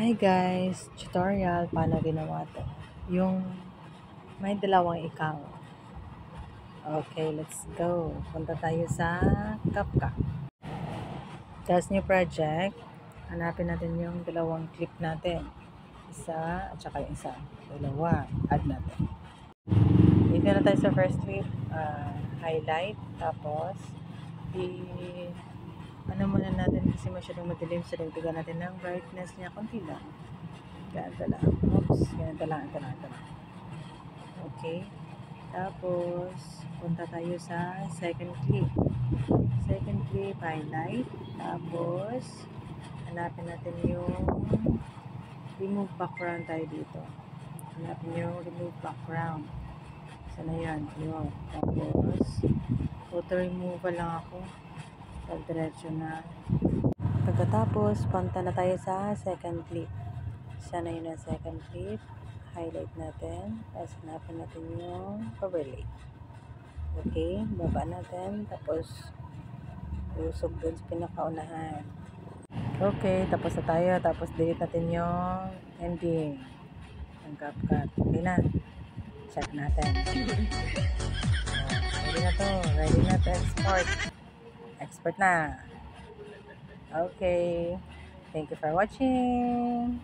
Hi guys! Tutorial paano ginawa to. Yung may dalawang account. Okay, let's go. Punta tayo sa CapCut. Tapos new project. Hanapin natin yung dalawang clip natin. Isa at saka yung isa. Dalawa. Add natin. Dito na tayo sa first clip. Highlight. Tapos ano muna natin kasi masyadong madilim, so dagdagan natin ng brightness niya konti lang. Ganito lang. Oops, ganito lang. Okay. Tapos punta tayo sa second clip. Highlight. Tapos hanapin natin yung remove background tayo dito. Hanapin yung remove background. Sana yan. Yun. Tapos auto removal lang ako. Diretso na. Pagkatapos, punta na tayo sa second clip. Sana yun ang second clip. Highlight natin. Tapos hanapin natin yung overlay. Okay, baba natin. Tapos usog dun sa pinakaunahan. Okay, tapos na tayo. Tapos delete natin yung ending. Ang CapCut. Okay na. Check natin. Ready na to. Ready na to export. Export na. Okay. Thank you for watching.